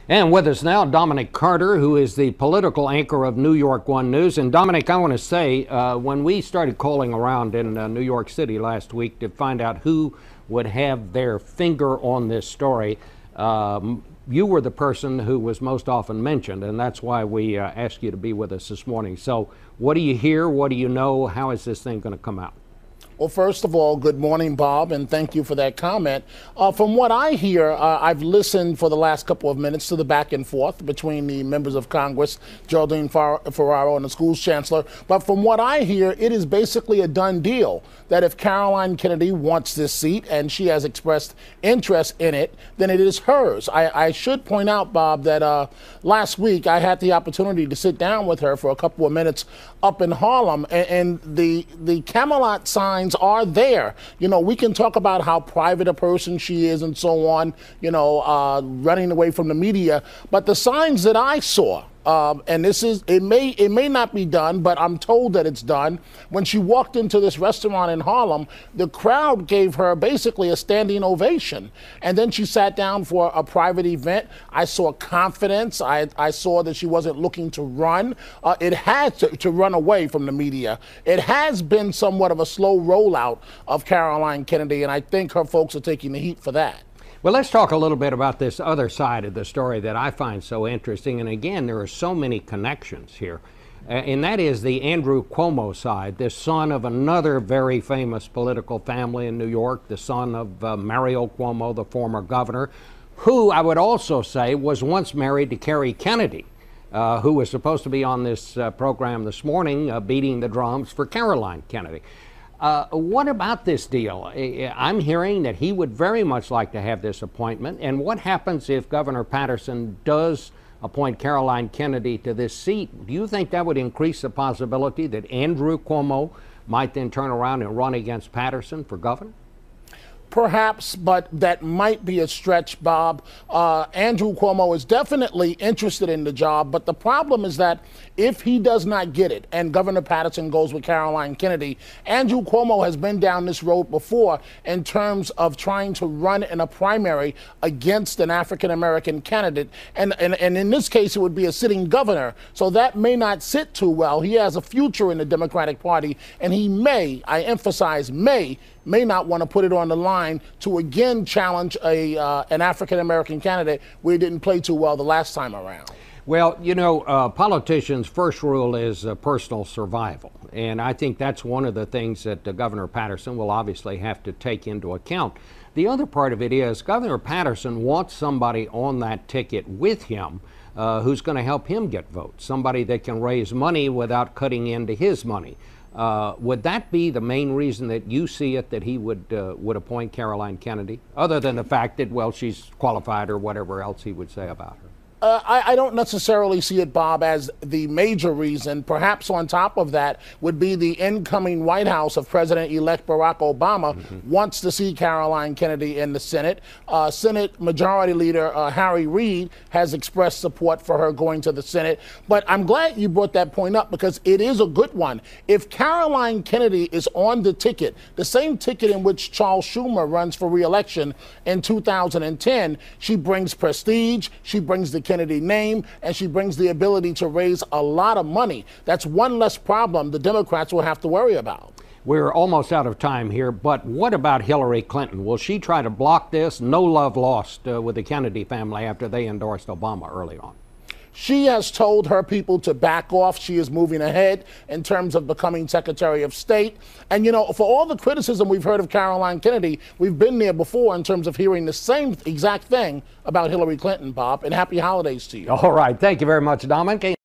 And with us now, Dominic Carter, who is the political anchor of New York One News. And Dominic, I want to say, when we started calling around in New York City last week to find out who would have their finger on this story, you were the person who was most often mentioned, and that's why we asked you to be with us this morning. So what do you hear? What do you know? How is this thing going to come out? Well, first of all, good morning, Bob, and thank you for that comment. From what I hear, I've listened for the last couple of minutes to the back and forth between the members of Congress, Geraldine Ferraro and the school's chancellor. But from what I hear, it is basically a done deal that if Caroline Kennedy wants this seat and she has expressed interest in it, then it is hers. I should point out, Bob, that last week I had the opportunity to sit down with her for a couple of minutes up in Harlem, and the Camelot signs are there. You know, we can talk about how private a person she is and so on, you know, running away from the media. But the signs that I saw, and this is, it may not be done, but I'm told that it's done. When she walked into this restaurant in Harlem, the crowd gave her basically a standing ovation. And then she sat down for a private event. I saw confidence. I saw that she wasn't looking to run. It had to run away from the media. It has been somewhat of a slow rollout of Caroline Kennedy, and I think her folks are taking the heat for that. Well, let's talk a little bit about this other side of the story that I find so interesting. And again, there are so many connections here. And that is the Andrew Cuomo side, the son of another very famous political family in New York, the son of Mario Cuomo, the former governor, who I would also say was once married to Kerry Kennedy, who was supposed to be on this program this morning, beating the drums for Caroline Kennedy. What about this deal? I'm hearing that he would very much like to have this appointment. And what happens if Governor Patterson does appoint Caroline Kennedy to this seat? Do you think that would increase the possibility that Andrew Cuomo might then turn around and run against Patterson for governor? Perhaps, but that might be a stretch, Bob. Andrew Cuomo is definitely interested in the job, but the problem is that if he does not get it and Governor Patterson goes with Caroline Kennedy, Andrew Cuomo has been down this road before in terms of trying to run in a primary against an African-American candidate. And in this case, it would be a sitting governor. So that may not sit too well. He has a future in the Democratic Party, and he may, I emphasize may not want to put it on the line to again challenge an African-American candidate where he didn't play too well the last time around. Well, you know, politicians' first rule is personal survival. And I think that's one of the things that Governor Patterson will obviously have to take into account. The other part of it is Governor Patterson wants somebody on that ticket with him who's going to help him get votes, somebody that can raise money without cutting into his money. Would that be the main reason that you see it, that he would appoint Caroline Kennedy, other than the fact that, well, she's qualified or whatever else he would say about her? I don't necessarily see it, Bob, as the major reason. Perhaps on top of that would be the incoming White House of President-elect Barack Obama wants to see Caroline Kennedy in the Senate. Senate Majority Leader Harry Reid has expressed support for her going to the Senate. But I'm glad you brought that point up because it is a good one. If Caroline Kennedy is on the ticket, the same ticket in which Charles Schumer runs for re-election in 2010, she brings prestige, she brings the Kennedy name, and she brings the ability to raise a lot of money. That's one less problem the Democrats will have to worry about. We're almost out of time here, but what about Hillary Clinton? Will she try to block this? No love lost with the Kennedy family after they endorsed Obama early on. She has told her people to back off. She is moving ahead in terms of becoming Secretary of State. And, you know, for all the criticism we've heard of Caroline Kennedy, we've been there before in terms of hearing the same exact thing about Hillary Clinton, Bob. And happy holidays to you. All right. Thank you very much, Dominic.